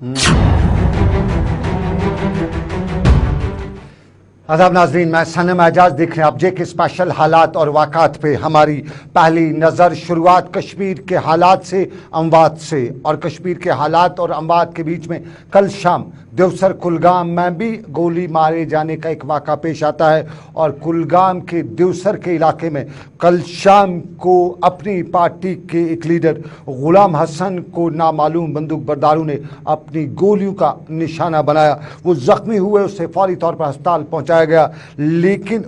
आदाब नाजरीन, मैं सनम एजाज देख रहे हैं आप जे के स्पेशल हालात और वाक़ात पे। हमारी पहली नज़र शुरुआत कश्मीर के हालात से, अमवात से, और कश्मीर के हालात और अमवात के बीच में कल शाम देवसर कुलगाम में भी गोली मारे जाने का एक वाक़ा पेश आता है। और कुलगाम के देवसर के इलाके में कल शाम को अपनी पार्टी के एक लीडर गुलाम हसन को नामालूम बंदूक बरदारों ने अपनी गोलियों का निशाना बनाया। वो ज़ख्मी हुए, उससे फौरी तौर पर अस्पताल पहुँचाया गया, लेकिन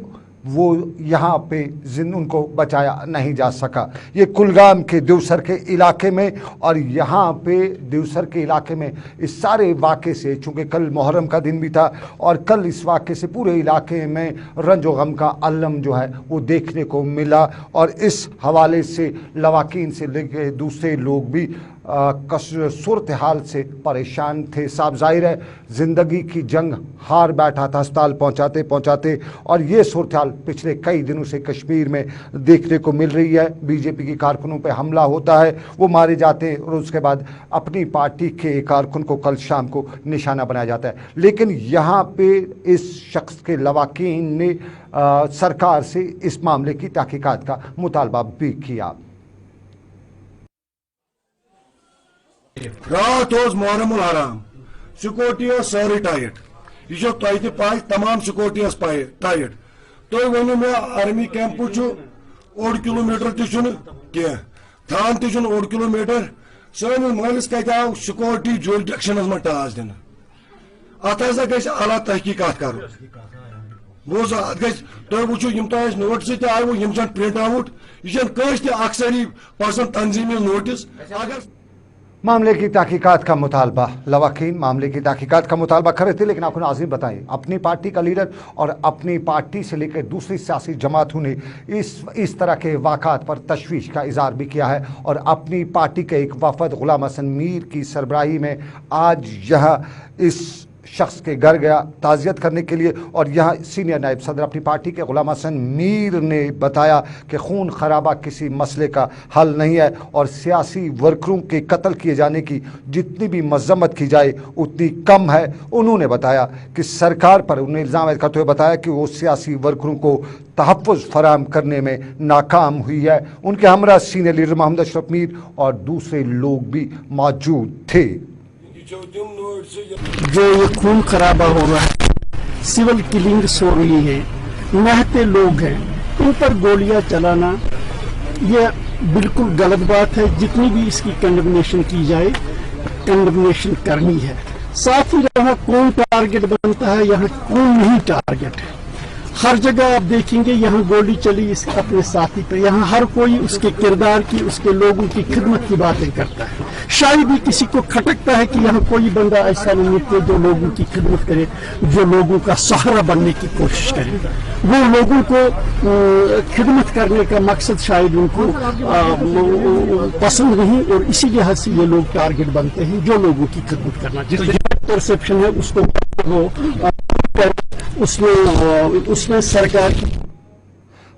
वो यहाँ पे उनको बचाया नहीं जा सका। ये कुलगाम के देवसर के इलाके में, और यहाँ पे देवसर के इलाके में इस सारे वाक़े से, चूँकि कल मुहर्रम का दिन भी था और कल इस वाक़े से पूरे इलाके में रंज व गम का आलम जो है वो देखने को मिला। और इस हवाले से लवाकीन से लेकर दूसरे लोग भी सूरत हाल से परेशान थे। साफ ज़ाहिर है ज़िंदगी की जंग हार बैठा था अस्पताल पहुँचाते पहुँचाते। और ये सूरत हाल पिछले कई दिनों से कश्मीर में देखने को मिल रही है। बीजेपी के कारकुनों पे हमला होता है, वो मारे जाते हैं, और उसके बाद अपनी पार्टी के कारकुन को कल शाम को निशाना बनाया जाता है। लेकिन यहाँ पे इस शख्स के लवाकीन ने सरकार से इस मामले की तहकीकात का मुतालबा भी किया। रात मुहर्रमुल हराम, सिक्योरिटी सारी टाइट, यह तह पाई तमाम सिक्योरिटी टाइट। तुम वो मे आर्मी कैंप ओड किलोमीटर तह थान तोड किलोमीटर। सैनिस महलिस कत आव सिक्योरिटी जुरिडिक्शन में टास दिन। अत गि अला तहकीकात कर बोझ अत गु वो यम तह नोटिस आय प्रिंट आउट, यह अक्सरी पर्सन तंजीमी नोटिस। अगर मामले की तहकीकात का मुतालबा, लवाकीन मामले की तहकीकात का मुतालबा कर रहे थे, लेकिन आपको नाज़रीन बताएं, अपनी पार्टी का लीडर और अपनी पार्टी से लेकर दूसरी सियासी जमातों ने इस तरह के वाक़ात पर तशवीश का इज़हार भी किया है। और अपनी पार्टी के एक वफ़द गुलाम हसन मीर की सरबराही में आज यह इस शख्स के घर गया ताज़ियत करने के लिए। और यहाँ सीनियर नायब सदर अपनी पार्टी के गुलाम हसन मीर ने बताया कि खून खराबा किसी मसले का हल नहीं है, और सियासी वर्करों के कत्ल किए जाने की जितनी भी मजम्मत की जाए उतनी कम है। उन्होंने बताया कि सरकार पर उन्हें इल्ज़ाम करते हुए बताया कि वो सियासी वर्करों को तहफ़्फ़ुज़ फराहम करने में नाकाम हुई है। उनके हमरा सीनियर लीडर मोहम्मद अशरफ मीर और दूसरे लोग भी मौजूद थे। जो ये खून खराबा हो रहा है, सिविल किलिंग्स हो रही है, महते लोग हैं, उन पर गोलियां चलाना ये बिल्कुल गलत बात है। जितनी भी इसकी कंडेमनेशन की जाए, कंडेमनेशन करनी है। साथ ही यहाँ कौन टारगेट बनता है, यहाँ कौन नहीं टारगेट है। हर जगह आप देखेंगे यहाँ गोली चली इस अपने साथी पे, यहाँ हर कोई उसके किरदार की, उसके लोगों की खिदमत की बातें करता है। शायद ही किसी को खटकता है कि यहाँ कोई बंदा ऐसा नहीं मिलते जो लोगों की खिदमत करे, जो लोगों का सहारा बनने की कोशिश करे। वो लोगों को खिदमत करने का मकसद शायद उनको पसंद नहीं, और इसी लिहाज से ये लोग टारगेट बनते हैं जो लोगों की खिदमत करना। जिस परसेप्शन है उसको उसमें सरकार की।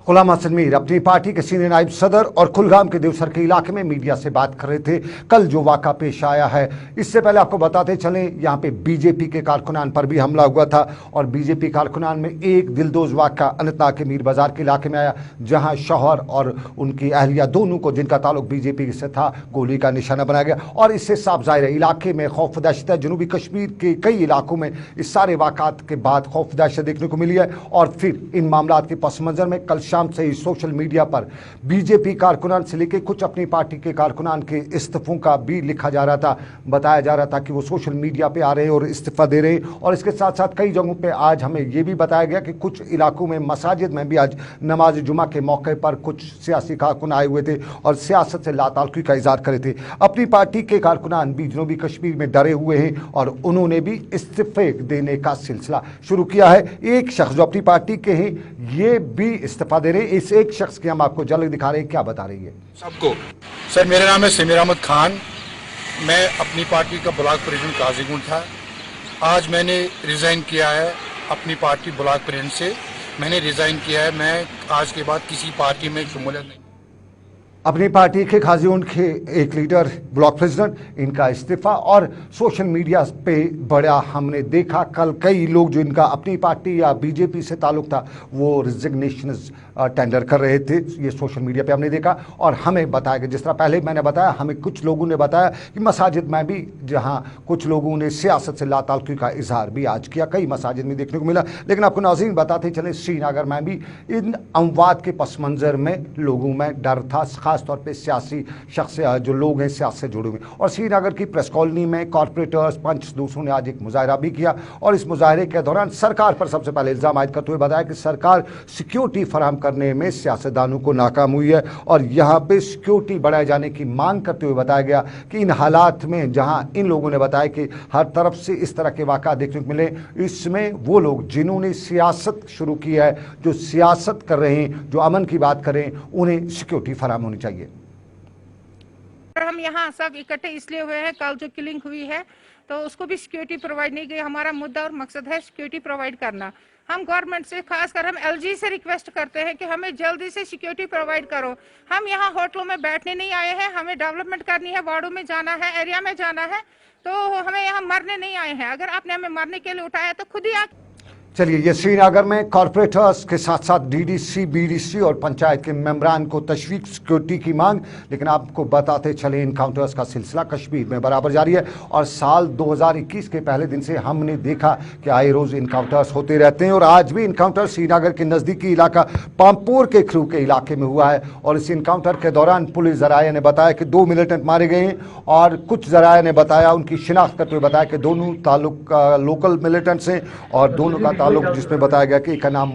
गुलाम हसन मीर अपनी पार्टी के सीनियर नायब सदर और कुलगाम के देवसर के इलाके में मीडिया से बात कर रहे थे। कल जो वाक़ा पेश आया है, इससे पहले आपको बताते चलें, यहाँ पे बीजेपी के कारकुनान पर भी हमला हुआ था। और बीजेपी कारकुनान में एक दिलदोज वाक़ा अनंतनाग के मीर बाज़ार के इलाके में आया, जहाँ शौहर और उनकी अहलिया दोनों को, जिनका ताल्लुक बीजेपी से था, गोली का निशाना बनाया गया। और इससे साफ ज़ाहिर है इलाके में खौफ दहशत है। जनूबी कश्मीर के कई इलाकों में इस सारे वाक़ात के बाद खौफ दहशत देखने को मिली है। और फिर इन मामलों के पस मंज़र में कल शाम से ही सोशल मीडिया पर बीजेपी कारकुनान से लेकर कुछ अपनी पार्टी के कारकुनान के इस्तीफों का भी लिखा जा रहा था। बताया जा रहा था कि वो सोशल मीडिया पे आ रहे हैं और इस्तीफा दे रहे हैं। और इसके साथ साथ कई जगहों पे आज हमें ये भी बताया गया कि कुछ इलाकों में मसाजिद में भी आज नमाज जुमा के मौके पर कुछ सियासी कारकुन आए हुए थे और सियासत से लाताल्लुकी का इज़हार करे थे। अपनी पार्टी के कारकुनान भी जनूबी कश्मीर में डरे हुए हैं और उन्होंने भी इस्तीफे देने का सिलसिला शुरू किया है। एक शख्स जो अपनी पार्टी के हैं ये भी इस्तीफा दे रहे हैं। इस एक शख्स की हम आपको झलक दिखा रहे हैं, क्या बता रही है सबको। सर, मेरा नाम है समीर अहमद खान, मैं अपनी पार्टी का ब्लॉक प्रेसिडेंट काजीगुंड था। आज मैंने रिज़ाइन किया है अपनी पार्टी ब्लॉक प्रेसिडेंट से, मैंने रिज़ाइन किया है। मैं आज के बाद किसी पार्टी में शमूलियत नहीं। अपनी पार्टी के खाजियों के एक लीडर ब्लॉक प्रेसिडेंट इनका इस्तीफा और सोशल मीडिया पे बड़ा हमने देखा कल कई लोग जो इनका अपनी पार्टी या बीजेपी से ताल्लुक था वो रिजिग्नेशन टेंडर कर रहे थे। ये सोशल मीडिया पे हमने देखा और हमें बताया कि जिस तरह पहले मैंने बताया हमें कुछ लोगों ने बताया कि मसाजिद में भी जहां कुछ लोगों ने सियासत से लाताल्लुकी का इजहार भी आज किया, कई मसाजिद में देखने को मिला। लेकिन आपको नाज़रीन बताते चले श्रीनगर में भी इन अमवात के पस मंज़र में लोगों में डर था, खास तौर पे सियासी शख्स जो लोग हैं सियासत से जुड़े हुए। और श्रीनगर की प्रेस कॉलोनी में कॉरपोरेटर्स पंच दूसरों ने आज एक मुजाहरा भी किया और इस मुजाहरे के दौरान सरकार पर सबसे पहले इल्ज़ाम आयद करते हुए बताया कि सरकार सिक्योरिटी फराहम करने में सियासतदानों को नाकाम हुई है और यहाँ पे सिक्योरिटी बढ़ाए जाने की मांग करते हुए बताया गया कि इन हालात में जहाँ इन लोगों ने बताया कि हर तरफ से इस तरह के वाक़ा देखने को मिले, इसमें वो लोग जिन्होंने सियासत शुरू की है, जो सियासत कर रहे हैं, जो अमन की बात कर रहे हैं, उन्हें सिक्योरिटी फराहम होनी चाहिए। हम यहाँ सब इकट्ठे इसलिए हुए हैं, कल जो किलिंग हुई है तो उसको भी सिक्योरिटी प्रोवाइड नहीं की। हमारा मुद्दा और मकसद है सिक्योरिटी प्रोवाइड करना। हम गवर्नमेंट से खासकर हम एलजी से रिक्वेस्ट करते हैं कि हमें जल्दी से सिक्योरिटी प्रोवाइड करो। हम यहाँ होटलों में बैठने नहीं आए हैं, हमें डेवलपमेंट करनी है, वार्डों में जाना है, एरिया में जाना है, तो हमें यहाँ मरने नहीं आए हैं। अगर आपने हमें मरने के लिए उठाया तो खुद ही चलिए, ये श्रीनगर में कॉरपोरेटर्स के साथ साथ डीडीसी, बीडीसी और पंचायत के मेंबरान को तशवीक सिक्योरिटी की मांग। लेकिन आपको बताते चले इनकाउंटर्स का सिलसिला कश्मीर में बराबर जारी है और साल 2021 के पहले दिन से हमने देखा कि आए रोज़ इनकाउंटर्स होते रहते हैं और आज भी इनकाउंटर श्रीनगर के नज़दीकी इलाका पामपुर के खरू के इलाके में हुआ है। और इस इनकाउंटर के दौरान पुलिस ज़राए ने बताया कि 2 मिलिटेंट मारे गए हैं और कुछ ज़राए ने बताया, उनकी शिनाख्त करते हुए बताया कि दोनों ताल्लुक लोकल मिलिटेंट्स हैं और दोनों का लोग जिसमें बताया गया कि एक का नाम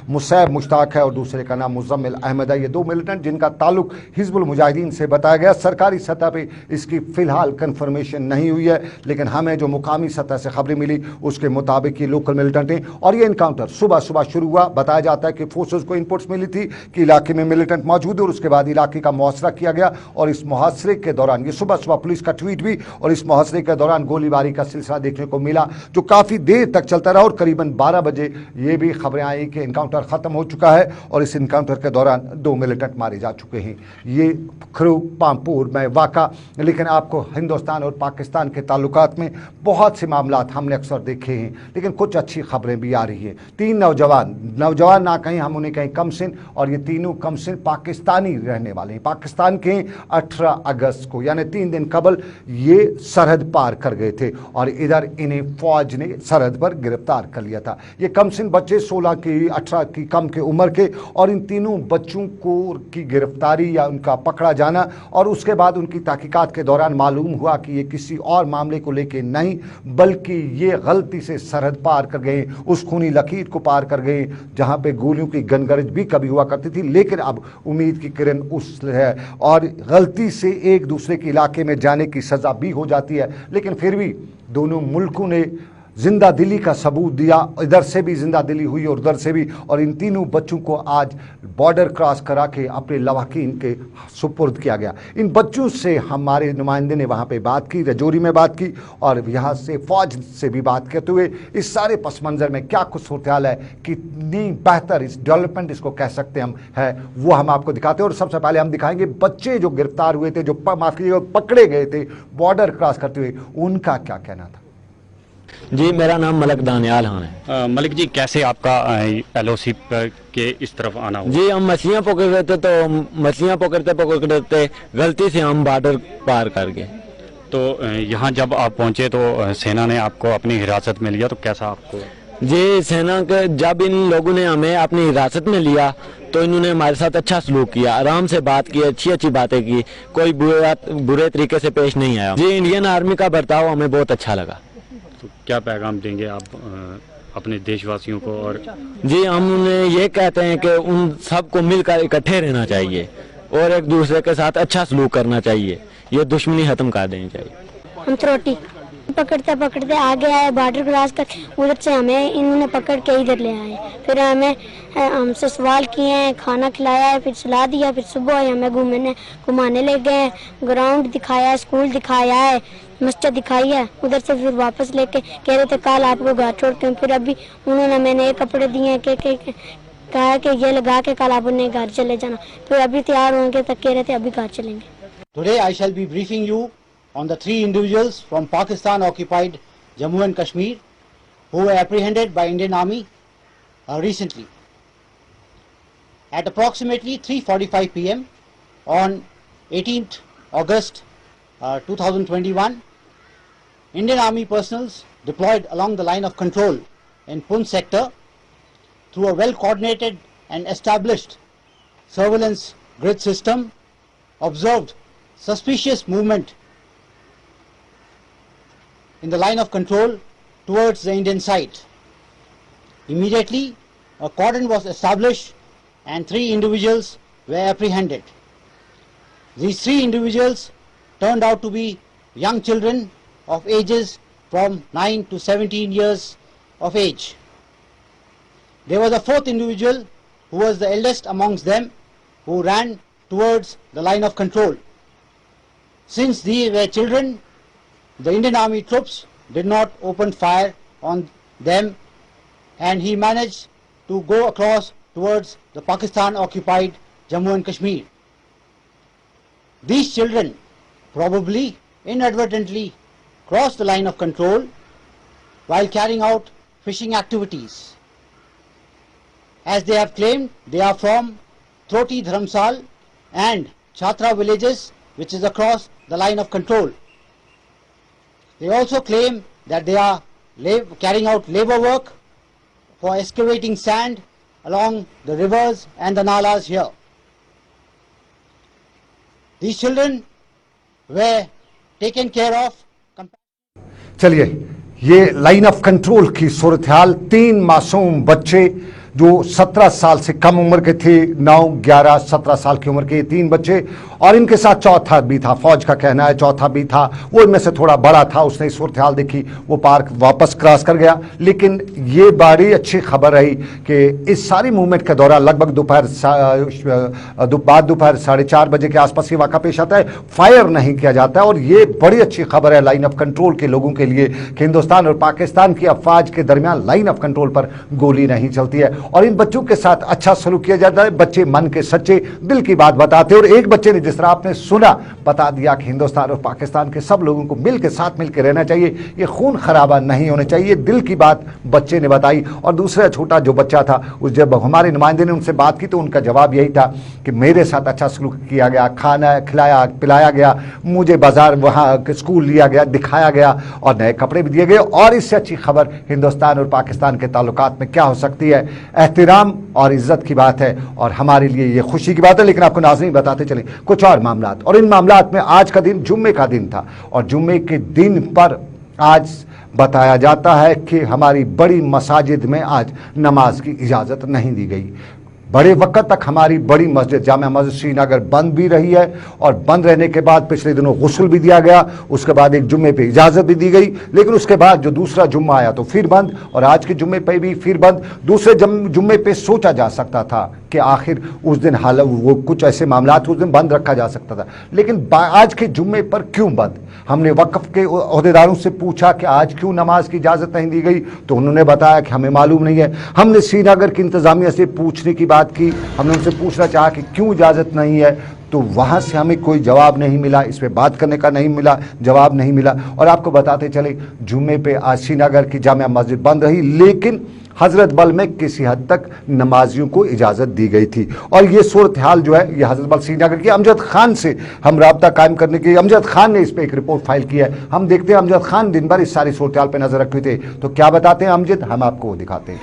मुसैब मुश्ताक है और दूसरे का नाम मुजम्मिल अहमद है। ये 2 मिलिटेंट जिनका ताल्लुक हिजबुल मुजाहिदीन से बताया गया। सरकारी सतह पे इसकी फ़िलहाल कन्फर्मेशन नहीं हुई है, लेकिन हमें जो मुकामी सतह से खबरें मिली उसके मुताबिक ये लोकल मिलिटेंट हैं। और ये इनकाउंटर सुबह सुबह शुरू हुआ। बताया जाता है कि फोर्सेस को इनपुट्स मिली थी कि इलाके में मिलिटेंट मौजूद है और उसके बाद इलाके का मुहासरा किया गया। और इस मुहासरे के दौरान ये सुबह सुबह पुलिस का ट्वीट भी और इस मुहासरे के दौरान गोलीबारी का सिलसिला देखने को मिला जो काफ़ी देर तक चलता रहा और करीबन 12 बजे ये भी खबरें आई कि इनकाउंटर ख़त्म हो चुका है और इस इनकाउंटर के दौरान 2 मिलिटेंट मारे जा चुके हैं। ये खरू पामपुर में वाक़ा। लेकिन आपको हिंदुस्तान और पाकिस्तान के ताल्लुकात में बहुत से मामलात हमने अक्सर देखे हैं, लेकिन कुछ अच्छी खबरें भी आ रही हैं। 3 नौजवान ना कहीं हम उन्हें कहीं कमसिन, और ये तीनों कमसिन पाकिस्तानी रहने वाले हैं। पाकिस्तान के 18 अगस्त को यानी 3 दिन कबल ये सरहद पार कर गए थे और इधर इन्हें फ़ौज ने सरहद पर गिरफ्तार कर लिया था। ये कमसिन बच्चे 16 की 18 की कम के उम्र के, और इन तीनों बच्चों को की गिरफ्तारी या उनका पकड़ा जाना और उसके बाद उनकी तहकीकात के दौरान मालूम हुआ कि ये किसी और मामले को लेके नहीं बल्कि ये गलती से सरहद पार कर गए, उस खूनी लकीर को पार कर गए जहाँ पे गोलियों की गनगरज भी कभी हुआ करती थी। लेकिन अब उम्मीद की किरण उस है और गलती से एक दूसरे के इलाके में जाने की सज़ा भी हो जाती है। लेकिन फिर भी दोनों मुल्कों ने जिंदा दिली का सबूत दिया, इधर से भी जिंदा दिली हुई और उधर से भी, और इन तीनों बच्चों को आज बॉर्डर क्रॉस करा के अपने लवाकिन के सुपुर्द किया गया। इन बच्चों से हमारे नुमाइंदे ने वहाँ पे बात की, रजौरी में बात की और यहाँ से फ़ौज से भी बात करते हुए इस सारे पस मंज़र में क्या कुछ सूरत हाल है, कितनी बेहतर इस डेवलपमेंट इसको कह सकते हम है, वो हम आपको दिखाते हैं। और सबसे पहले हम दिखाएंगे बच्चे जो गिरफ्तार हुए थे, जो माफ़ कीजिएगा पकड़े गए थे बॉर्डर क्रॉस करते हुए, उनका क्या कहना था। जी, मेरा नाम मलक दानियाल खान है। मलिक जी, कैसे आपका एलओसी के इस तरफ आना हुआ? जी, हम मछलियाँ पकड़ रहे थे तो मछलियाँ पकड़ते गलती से हम बॉर्डर पार कर गए। तो यहाँ जब आप पहुँचे तो सेना ने आपको अपनी हिरासत में लिया, तो कैसा आपको? जी, सेना के जब इन लोगों ने हमें अपनी हिरासत में लिया तो इन्होंने हमारे साथ अच्छा सलूक किया, आराम से बात की, अच्छी बातें की, कोई बुरे तरीके से पेश नहीं आया। जी, इंडियन आर्मी का बर्ताव हमें बहुत अच्छा लगा। तो क्या पैगाम देंगे आप अपने देशवासियों को? और जी, हम उन्हें ये कहते हैं कि उन सबको मिलकर इकट्ठे रहना चाहिए और एक दूसरे के साथ अच्छा सलूक करना चाहिए, ये दुश्मनी खत्म कर देनी चाहिए। हम रोटी पकड़ते पकड़ते आगे आए, बॉर्डर क्रॉस कर, उधर से हमें इन्होंने पकड़ के इधर ले आए, फिर हमसे सवाल किए हैं, खाना खिलाया है, फिर सुला दिया, फिर सुबह हमें घुमाने ले गए, ग्राउंड दिखाया है, स्कूल दिखाया है, मस्जिद दिखाई है, उधर से फिर वापस लेके कह रहे थे कल आपको घर छोड़ते हैं। फिर अभी उन्होंने हमें नए कपड़े दिए हैं कि कहा कि ये लगा के कल आप उन्हें घर चले जाना, फिर अभी तैयार होंगे तक कह रहे थे अभी घर चलेंगे. Today I shall be briefing you on the 3 individuals from Pakistan occupied Jammu and Kashmir who were apprehended by Indian Army recently. At approximately 3:45 p.m. on 18th August 2021, Indian Army personnel deployed along the line of control in Poonch sector through a well-coordinated and established surveillance grid system observed suspicious movement in the line of control towards the Indian side. Immediately, a cordon was established and 3 individuals were apprehended. These 3 individuals turned out to be young children of ages from 9 to 17 years of age. There was a 4th individual who was the eldest amongst them, who ran towards the line of control. Since these were children, the Indian Army troops did not open fire on them and he managed to go across towards the Pakistan occupied Jammu and Kashmir. These children probably inadvertently crossed the line of control while carrying out fishing activities. As they have claimed, they are from Troti Dharamsal and Chhatra villages, which is across the line of control. They also claim that they are carrying out labor work for excavating sand along the rivers and the nalas here. These children were taken care of. चलिए, ये line of control की सूरत हाल, 3 मासूम बच्चे जो 17 साल से कम उम्र के थे, 9, 11, 17 साल की उम्र के 3 बच्चे, और इनके साथ चौथा भी था, फौज का कहना है चौथा भी था, वो इनमें से थोड़ा बड़ा था, उसने सूरत हाल देखी, वो पार्क वापस क्रॉस कर गया. लेकिन ये बड़ी अच्छी खबर रही कि इस सारी मूवमेंट के दौरान लगभग दोपहर 4:30 बजे के आसपास ये वाक़ा पेश आता है, फायर नहीं किया जाता है. और ये बड़ी अच्छी खबर है लाइन ऑफ कंट्रोल के लोगों के लिए कि हिंदुस्तान और पाकिस्तान की अफवाज के दरमियान लाइन ऑफ कंट्रोल पर गोली नहीं चलती है और इन बच्चों के साथ अच्छा सलूक किया जाता है. बच्चे मन के सच्चे, दिल की बात बताते हैं. और एक बच्चे ने, जिस तरह आपने सुना, बता दिया कि हिंदुस्तान और पाकिस्तान के सब लोगों को मिल के साथ मिल के रहना चाहिए, ये खून खराबा नहीं होना चाहिए. दिल की बात बच्चे ने बताई. और दूसरा छोटा जो बच्चा था, उस जब हमारे नुमाइंदे ने उनसे बात की तो उनका जवाब यही था कि मेरे साथ अच्छा सलूक किया गया, खाना खिलाया पिलाया गया, मुझे बाजार वहाँ स्कूल लिया गया, दिखाया गया और नए कपड़े भी दिए गए. और इससे अच्छी खबर हिंदुस्तान और पाकिस्तान के ताल्लुकात में क्या हो सकती है. एहतराम और इज्जत की बात है और हमारे लिए ये खुशी की बात है. लेकिन आपको नाज़रीन बताते चलें कुछ और मामलात. और इन मामलात में आज का दिन जुम्मे का दिन था और जुम्मे के दिन पर आज बताया जाता है कि हमारी बड़ी मसाजिद में आज नमाज की इजाज़त नहीं दी गई. बड़े वक्त तक हमारी बड़ी मस्जिद जामिया मस्जिद श्रीनगर बंद भी रही है और बंद रहने के बाद पिछले दिनों गुस्ल भी दिया गया, उसके बाद एक जुम्मे पे इजाज़त भी दी गई. लेकिन उसके बाद जो दूसरा जुम्मा आया तो फिर बंद और आज के जुम्मे पे भी फिर बंद. दूसरे जुम्मे पे सोचा जा सकता था कि आखिर उस दिन वो कुछ ऐसे मामलात उस दिन बंद रखा जा सकता था, लेकिन आज के जुम्मे पर क्यों बंद. हमने वक्फ के ओहदेदारों से पूछा कि आज क्यों नमाज की इजाज़त नहीं दी गई तो उन्होंने बताया कि हमें मालूम नहीं है. हमने श्रीनगर की इंतज़ामिया से पूछने की बात की, हमने उनसे पूछना चाहा कि क्यों इजाज़त नहीं है तो वहाँ से हमें कोई जवाब नहीं मिला, इस पर बात करने का नहीं मिला, जवाब नहीं मिला. और आपको बताते चले जुम्मे पे आज श्रीनगर की जामिया मस्जिद बंद रही, लेकिन हजरत बल में किसी हद तक नमाजियों को इजाज़त दी गई थी. और ये सूरत हाल जो है ये हजरत बल श्रीनगर की अमजद खान से हम राब्ता कायम करने के, अमजद खान ने इस पर एक रिपोर्ट फाइल की है. हम देखते हैं अमजद खान दिन भर इस सारी सूरत हाल पर नजर रखे थे तो क्या बताते हैं अमजद, हम आपको वो दिखाते हैं.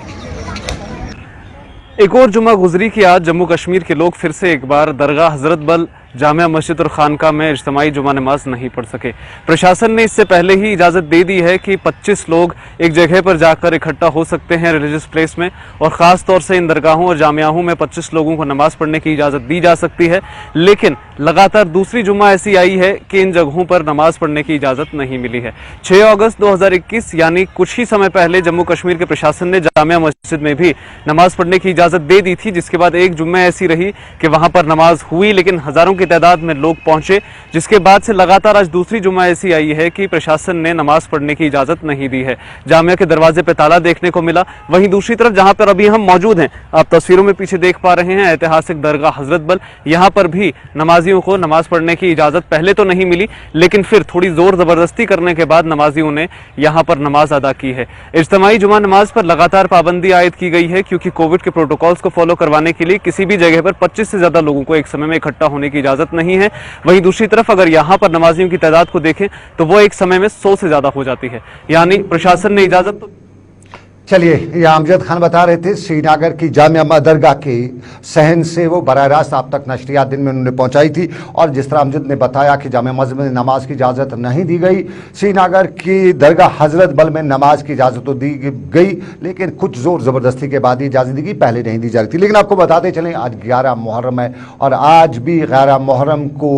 एक और जुम्मा गुजरी कि आज जम्मू कश्मीर के लोग फिर से एक बार दरगाह हजरत बल, जामिया मस्जिद और खानका में इज्तिमाई जुमा नमाज नहीं पढ़ सके. प्रशासन ने इससे पहले ही इजाज़त दे दी है कि 25 लोग एक जगह पर जाकर इकट्ठा हो सकते हैं रिलीजियस प्लेस में, और ख़ास तौर से इन दरगाहों और जामियाहों में 25 लोगों को नमाज पढ़ने की इजाज़त दी जा सकती है. लेकिन लगातार दूसरी जुम्मा ऐसी आई है कि इन जगहों पर नमाज पढ़ने की इजाज़त नहीं मिली है. 6 अगस्त 2021 यानी कुछ ही समय पहले जम्मू कश्मीर के प्रशासन ने जामिया मस्जिद में भी नमाज पढ़ने की इजाज़त दे दी थी, जिसके बाद एक जुम्मा ऐसी रही कि वहाँ पर नमाज हुई, लेकिन हज़ारों की تعداد में लोग पहुंचे, जिसके बाद से लगातार आज दूसरी जुमा ऐसी आई है कि प्रशासन ने नमाज पढ़ने की इजाजत नहीं दी है। जामिया के दरवाजे पे ताला देखने को मिला। वहीं दूसरी तरफ जहां पर अभी हम मौजूद हैं, आप तस्वीरों में पीछे देख पा रहे हैं ऐतिहासिक दरगाह हजरत बल, यहाँ पर भी नमाजियों को नमाज पढ़ने की इजाजत पहले तो नहीं मिली, लेकिन फिर थोड़ी जोर जबरदस्ती करने के बाद नमाजियों ने यहाँ पर नमाज अदा की है। इज्तिमाई जुमा नमाज पर लगातार पाबंदी आयद की गई है, क्योंकि कोविड के प्रोटोकॉल्स को फॉलो करवाने के लिए किसी भी जगह पर 25 से ज्यादा लोगों को एक समय में इकट्ठा होने की इजाजत नहीं है। वहीं दूसरी तरफ अगर यहाँ पर नमाजियों की तादाद को देखें तो वो एक समय में 100 से ज्यादा हो जाती है, यानी प्रशासन ने इजाजत तो। चलिए, ये अमजद खान बता रहे थे श्रीनगर की जामिया दरगाह के सहन से वो बराह रास्त आप तक नशरियात दिन में उन्होंने पहुंचाई थी। और जिस तरह अमजद ने बताया कि जामिया मस्जिद में नमाज की इजाज़त नहीं दी गई, श्रीनगर की दरगाह हजरत बल में नमाज की इजाज़त तो दी गई, लेकिन कुछ ज़ोर ज़बरदस्ती के बाद ही इजाज़त दी गई, पहले नहीं दी जा रही थी। लेकिन आपको बताते चलें, आज 11 मुहर्रम है और आज भी 11 मुहर्रम को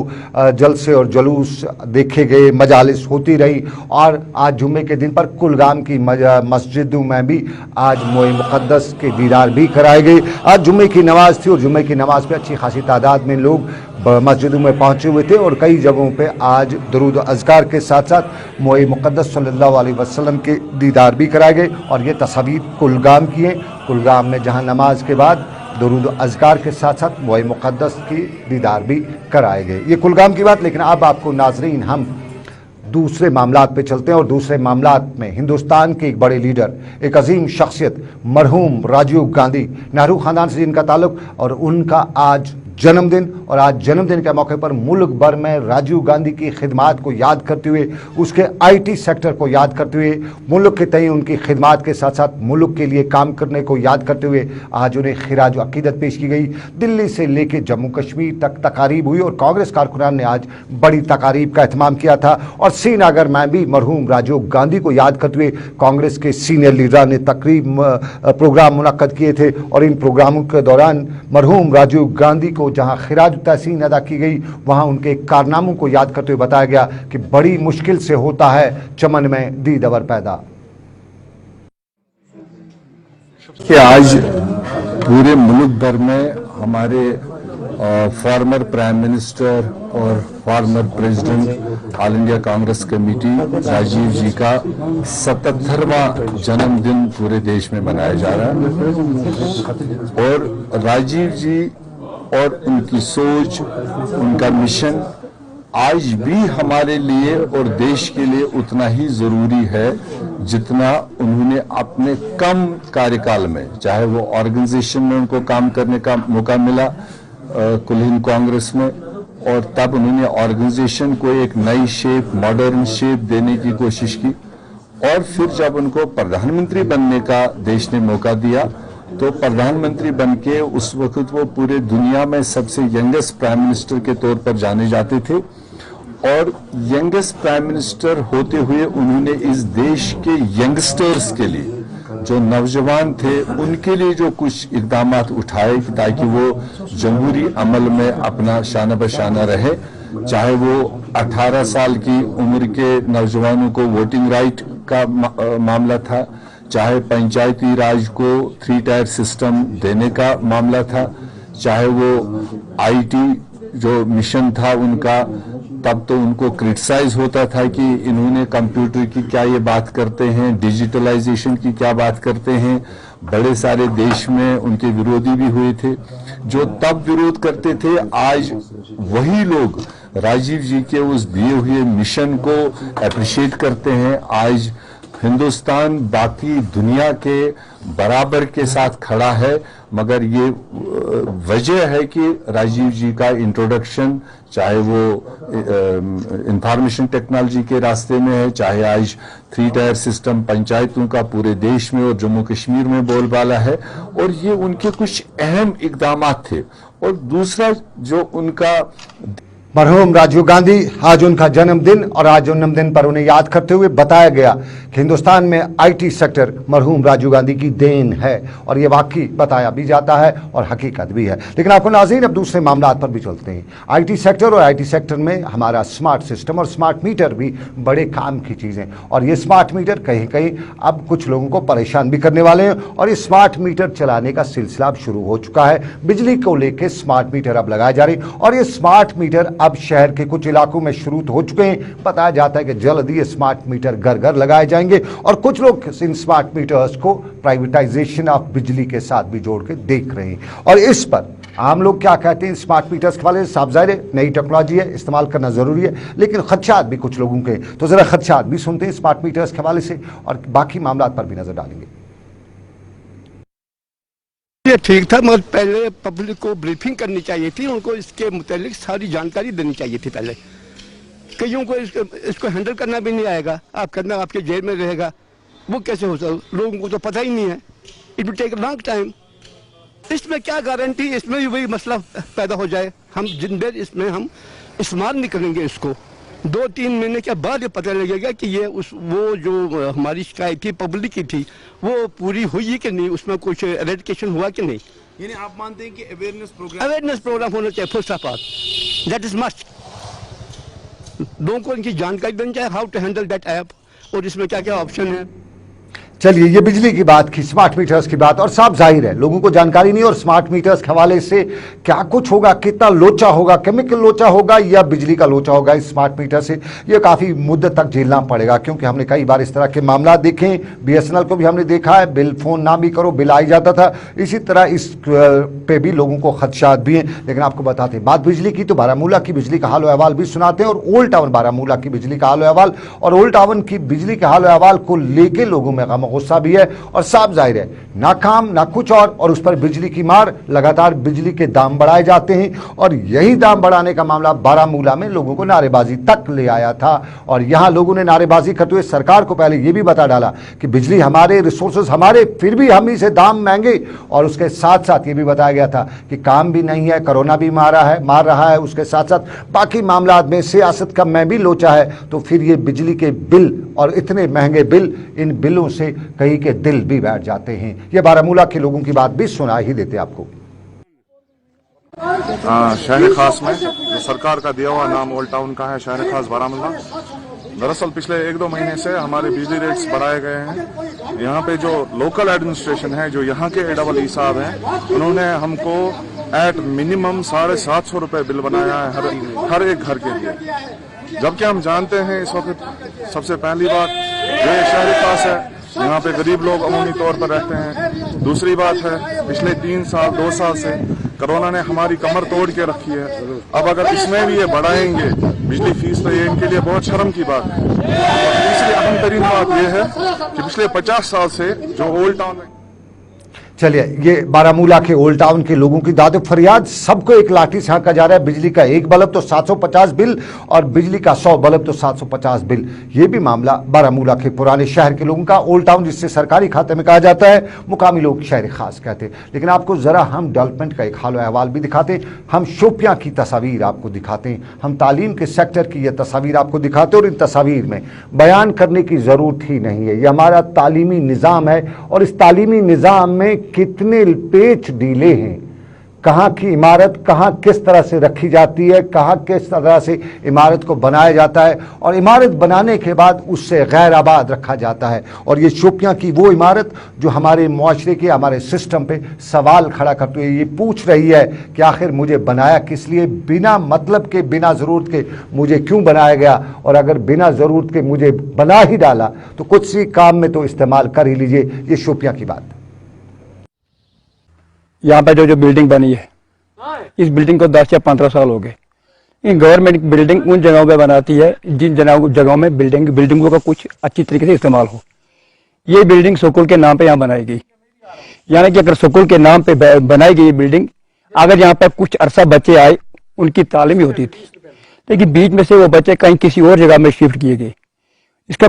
जलसे और जुलूस देखे गए, मजालिस होती रही। और आज जुम्मे के दिन पर कुलगाम की मस्जिदों में भी आज मोए मुक़द्दस के दीदार भी कराए गए। आज जुम्मे की नमाज थी और जुम्मे की नमाज पे अच्छी खासी तादाद में लोग मस्जिदों में पहुंचे हुए थे और कई जगहों पे आज दरूद अज़कार के साथ साथ मोए मुक़द्दस सल्लल्लाहु अलैहि वसल्लम के दीदार भी कराए गए। और ये तस्वीर कुलगाम की है, कुलगाम में जहां नमाज के बाद दरूद अज़कार के साथ साथ मोए मुक़द्दस की दीदार भी कराए गए। ये कुलगाम की बात। लेकिन अब आपको नाज़रीन हम दूसरे मामलात पे चलते हैं और दूसरे मामलात में हिंदुस्तान के एक बड़े लीडर, एक अजीम शख्सियत मरहूम राजीव गांधी, नेहरू ख़ानदान से जिनका ताल्लुक़, और उनका आज जन्मदिन। और आज जन्मदिन के मौके पर मुल्क भर में राजीव गांधी की खिदमात को याद करते हुए, उसके IT सेक्टर को याद करते हुए, मुल्क के तय उनकी खिदमात के साथ साथ मुल्क के लिए काम करने को याद करते हुए आज उन्हें खिराज अकीदत पेश की गई। दिल्ली से लेकर जम्मू कश्मीर तक तकारीब हुई और कांग्रेस कारकुनान ने आज बड़ी तकारीब का एहतमाम किया था। और श्रीनगर में भी मरहूम राजीव गांधी को याद करते हुए कांग्रेस के सीनियर लीडर ने तकरीब प्रोग्राम मुनक्कद किए थे। और इन प्रोग्रामों के दौरान मरहूम राजीव गांधी को जहां खिराज तहसीन अदा की गई, वहां उनके कारनामों को याद करते हुए बताया गया कि बड़ी मुश्किल से होता है चमन में दीदवर पैदा। कि आज पूरे मुल्क भर में हमारे फॉर्मर प्राइम मिनिस्टर और former president all India Congress committee Rajiv ji का 77वां जन्मदिन पूरे देश में मनाया जा रहा है। और राजीव जी और उनकी सोच, उनका मिशन आज भी हमारे लिए और देश के लिए उतना ही जरूरी है जितना उन्होंने अपने कम कार्यकाल में, चाहे वो ऑर्गेनाइजेशन में उनको काम करने का मौका मिला कुलीन कांग्रेस में, और तब उन्होंने ऑर्गेनाइजेशन को एक नई शेप, मॉडर्न शेप देने की कोशिश की। और फिर जब उनको प्रधानमंत्री बनने का देश ने मौका दिया तो प्रधानमंत्री बनके उस वक्त वो पूरे दुनिया में सबसे यंगेस्ट प्राइम मिनिस्टर के तौर पर जाने जाते थे। और यंगेस्ट प्राइम मिनिस्टर होते हुए उन्होंने इस देश के यंगस्टर्स के लिए, जो नौजवान थे, उनके लिए जो कुछ इकदाम उठाए ताकि वो जमहूरी अमल में अपना शाना बशाना रहे। चाहे वो 18 साल की उम्र के नौजवानों को वोटिंग राइट का मामला था, चाहे पंचायती राज को 3 टायर सिस्टम देने का मामला था, चाहे वो IT जो मिशन था उनका, तब तो उनको क्रिटिसाइज होता था कि इन्होंने कंप्यूटर की क्या ये बात करते हैं, डिजिटलाइजेशन की क्या बात करते हैं। बड़े सारे देश में उनके विरोधी भी हुए थे। जो तब विरोध करते थे, आज वही लोग राजीव जी के उस दिए हुए मिशन को अप्रिशिएट करते हैं। आज हिंदुस्तान बाकी दुनिया के बराबर के साथ खड़ा है, मगर ये वजह है कि राजीव जी का इंट्रोडक्शन, चाहे वो इंफॉर्मेशन टेक्नोलॉजी के रास्ते में है, चाहे आज 3 टायर सिस्टम पंचायतों का पूरे देश में और जम्मू कश्मीर में बोलबाला है, और ये उनके कुछ अहम इकदाम थे। और दूसरा जो उनका मरहूम राजीव गांधी, आज उनका जन्मदिन और आज जन्मदिन पर उन्हें याद करते हुए बताया गया कि हिंदुस्तान में आईटी सेक्टर मरहूम राजीव गांधी की देन है और ये वाकई बताया भी जाता है और हकीकत भी है। लेकिन आपको नाज़रीन अब दूसरे मामलात पर भी चलते हैं। आईटी सेक्टर और आईटी सेक्टर में हमारा स्मार्ट सिस्टम और स्मार्ट मीटर भी बड़े काम की चीज़ें, और ये स्मार्ट मीटर कहीं कहीं अब कुछ लोगों को परेशान भी करने वाले हैं और ये स्मार्ट मीटर चलाने का सिलसिला अब शुरू हो चुका है। बिजली को लेकर स्मार्ट मीटर अब लगाए जा रहे हैं और ये स्मार्ट मीटर अब शहर के कुछ इलाकों में शुरू हो चुके हैं। बताया जाता है कि जल्द ये स्मार्ट मीटर घर घर लगाए जाएंगे और कुछ लोग इन स्मार्ट मीटर्स को प्राइवेटाइजेशन ऑफ बिजली के साथ भी जोड़ के देख रहे हैं। और इस पर आम लोग क्या कहते हैं स्मार्ट मीटर्स के वाले? साफ ज़ाहिर है नई टेक्नोलॉजी है, इस्तेमाल करना ज़रूरी है, लेकिन खदशात भी कुछ लोगों के, तो ज़रा खदशात भी सुनते हैं स्मार्ट मीटर्स के हवाले से और बाकी मामलात पर भी नजर डालेंगे। ये ठीक था, मगर पहले पब्लिक को ब्रीफिंग करनी चाहिए थी, उनको इसके मुतालिक सारी जानकारी देनी चाहिए थी पहले। कईयों को इसको हैंडल करना भी नहीं आएगा, आप करना आपके जेब में रहेगा, वो कैसे हो सकता? लोगों को तो पता ही नहीं है। It will take long time. इसमें क्या गारंटी इसमें भी वही मसला पैदा हो जाए? हम जिन देर इसमें हम इस्तेमाल नहीं करेंगे इसको, 2-3 महीने के बाद ये पता लगेगा कि ये वो जो हमारी शिकायत थी पब्लिक की थी वो पूरी हुई कि नहीं, उसमें कुछ एरेडिकेशन हुआ कि नहीं। यानी आप मानते हैं कि अवेयरनेस प्रोग्राम होना चाहिए first of all, that is must. लोगों को इनकी जानकारी देनी चाहिए, how to handle that app और इसमें क्या क्या ऑप्शन है। चलिए, ये बिजली की बात की, स्मार्ट मीटर्स की बात, और साफ जाहिर है लोगों को जानकारी नहीं, और स्मार्ट मीटर्स के हवाले से क्या कुछ होगा, कितना लोचा होगा, केमिकल लोचा होगा या बिजली का लोचा होगा इस स्मार्ट मीटर से, ये काफ़ी मुद्दत तक झेलना पड़ेगा। क्योंकि हमने कई बार इस तरह के मामला देखे, BSNL को भी हमने देखा है, बिल फ़ोन ना भी करो बिल आ जाता था, इसी तरह इस पे भी लोगों को खदशात भी हैं। लेकिन आपको बताते हैं बात बिजली की, तो बारामूला की बिजली का हाल अहवाल भी सुनाते हैं, और ओल्ड टाउन बारामूला की बिजली का हाल अहवाल, और ओल्ड टाउन की बिजली के हाल अहवाल को लेके लोगों में गम गुस्सा भी है। और साफ जाहिर है ना काम ना कुछ और उस पर बिजली की मार, लगातार बिजली के दाम बढ़ाए जाते हैं, और यही दाम बढ़ाने का मामला बारामूला में लोगों को नारेबाजी तक ले आया था। और यहां लोगों ने नारेबाजी करते हुए सरकार को पहले यह भी बता डाला कि बिजली हमारे, रिसोर्सेज हमारे, फिर भी हम इसे दाम महंगे, और उसके साथ साथ ये भी बताया गया था कि काम भी नहीं है, कोरोना भी मार रहा है, उसके साथ साथ बाकी मामलात में सियासत का मैं भी लोचा है। तो फिर ये बिजली के बिल और इतने महंगे बिल, इन बिलों से कहीं के दिल भी बैठ जाते हैं। ये बारामूला के लोगों की बात भी सुना ही देते आपको। शहर खास में जो सरकार का दिया हुआ नाम ओल्ड टाउन का है, शहर खास बारामूला, दरअसल पिछले 1-2 महीने से हमारे बिजली रेट्स बढ़ाए गए हैं। यहाँ पे जो लोकल एडमिनिस्ट्रेशन है, जो यहाँ के AEE साहब हैं, उन्होंने हमको एट मिनिमम 750 रुपये बिल बनाया है हर एक घर के लिए। जबकि हम जानते हैं इस वक्त सबसे पहली बात ये शहर खास है, यहाँ पे गरीब लोग अमूमी तौर पर रहते हैं। दूसरी बात है पिछले 2 साल से कोरोना ने हमारी कमर तोड़ के रखी है। अब अगर इसमें भी ये बढ़ाएंगे बिजली फीस, तो ये इनके लिए बहुत शर्म की बात है। और तीसरी अहम तरीन बात यह है कि पिछले 50 साल से जो ओल्ड टाउन में, चलिए, ये बारामूला के ओल्ड टाउन के लोगों की दाद फरियाद, सबको एक लाठी से हाँका जा रहा है। बिजली का 1 बल्ब तो 750 बिल और बिजली का 100 बल्ब तो 750 बिल। ये भी मामला बारामूला के पुराने शहर के लोगों का, ओल्ड टाउन जिससे सरकारी खाते में कहा जाता है, मुकामी लोग शहर खास कहते हैं। लेकिन आपको जरा हम डेवलपमेंट का एक हाल अहवाल भी दिखाते हैं, हम शोपियां की तस्वीर आपको दिखाते हैं, हम तालीम के सेक्टर की यह तस्वीर आपको दिखाते हैं। और इन तस्वीर में बयान करने की जरूरत ही नहीं है, ये हमारा तालीमी निज़ाम है, और इस तालीमी निज़ाम में कितने पेच ढीले हैं, कहाँ की इमारत कहाँ किस तरह से रखी जाती है, कहाँ किस तरह से इमारत को बनाया जाता है, और इमारत बनाने के बाद उससे गैर आबाद रखा जाता है। और ये शोपियां की वो इमारत जो हमारे मुआशरे के, हमारे सिस्टम पे सवाल खड़ा करती है, ये पूछ रही है कि आखिर मुझे बनाया किस लिए, बिना मतलब के, बिना ज़रूरत के मुझे क्यों बनाया गया, और अगर बिना ज़रूरत के मुझे बना ही डाला तो कुछ सी काम में तो इस्तेमाल कर ही लीजिए। ये शोपियां की बात। यहाँ पे जो बिल्डिंग बनी है, इस बिल्डिंग को 10 या 15 साल हो गए। ये गवर्नमेंट बिल्डिंग उन जगहों पे बनाती है जिन जगहों में बिल्डिंगों का कुछ अच्छी तरीके से इस्तेमाल हो। ये बिल्डिंग स्कूल के नाम पे यहाँ बनाई गई, यानी कि अगर स्कूल के नाम पे बनाई गई बिल्डिंग, अगर यहाँ पे कुछ अरसा बच्चे आए, उनकी तालीम ही होती थी, लेकिन बीच में से वो बच्चे कहीं किसी और जगह में शिफ्ट किए गए। इसका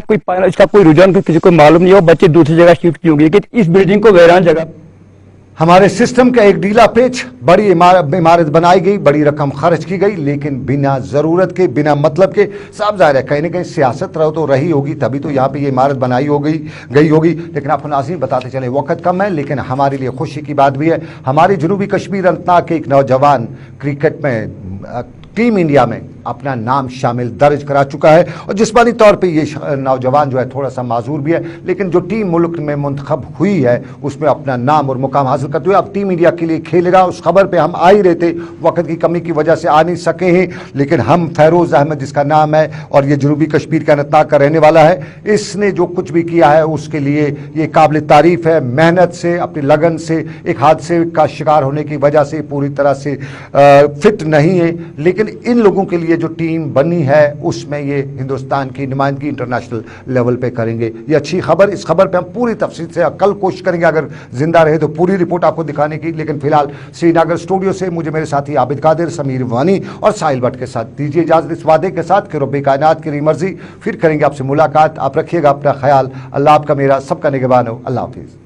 कोई रुझान किसी को मालूम नहीं हो, बच्चे दूसरी जगह शिफ्ट किए होंगे कि इस बिल्डिंग को वैरान जगह। हमारे सिस्टम का एक ढीला पेच, बड़ी इमारत बनाई गई, बड़ी रकम खर्च की गई, लेकिन बिना ज़रूरत के, बिना मतलब के। साफ ज़ाहिर है कहीं ना कहीं सियासत तो रही होगी, तभी तो यहाँ पे ये इमारत बनाई गई होगी। लेकिन आपको नाज़रीन बताते चले, वक्त कम है, लेकिन हमारे लिए खुशी की बात भी है। हमारे जनूबी कश्मीर अनंतनाग के एक नौजवान क्रिकेट में टीम इंडिया में अपना नाम शामिल दर्ज करा चुका है, और जिस्मानी तौर पे ये नौजवान जो है थोड़ा सा माजूर भी है, लेकिन जो टीम मुल्क में मुंतखब हुई है उसमें अपना नाम और मुकाम हासिल करते हुए अब टीम इंडिया के लिए खेलेगा। उस खबर पे हम आ ही रहे थे, वक्त की कमी की वजह से आ नहीं सके हैं, लेकिन हम फैरोज़ अहमद जिसका नाम है और ये जनूबी कश्मीर का अनंतनाग का रहने वाला है, इसने जो कुछ भी किया है उसके लिए ये काबिल तारीफ़ है। मेहनत से, अपनी लगन से, एक हादसे का शिकार होने की वजह से पूरी तरह से फिट नहीं है, लेकिन इन लोगों के लिए जो टीम बनी है उसमें ये हिंदुस्तान की नुमाइंदगी इंटरनेशनल लेवल पे करेंगे। ये अच्छी खबर, इस खबर पे हम पूरी तफसील से कल कोशिश करेंगे अगर जिंदा रहे तो पूरी रिपोर्ट आपको दिखाने की। लेकिन फिलहाल श्रीनगर स्टूडियो से मुझे मेरे साथी आबिद कादिर, समीर वानी और साहिल भट्ट के साथ दीजिए इजाजत, इस वादे के साथ कि रब्बे कायनात की मर्जी फिर करेंगे आपसे मुलाकात। आप रखिएगा अपना ख्याल, अल्लाह आपका मेरा सबका निगहबान हो। अल्लाह हाफिज़।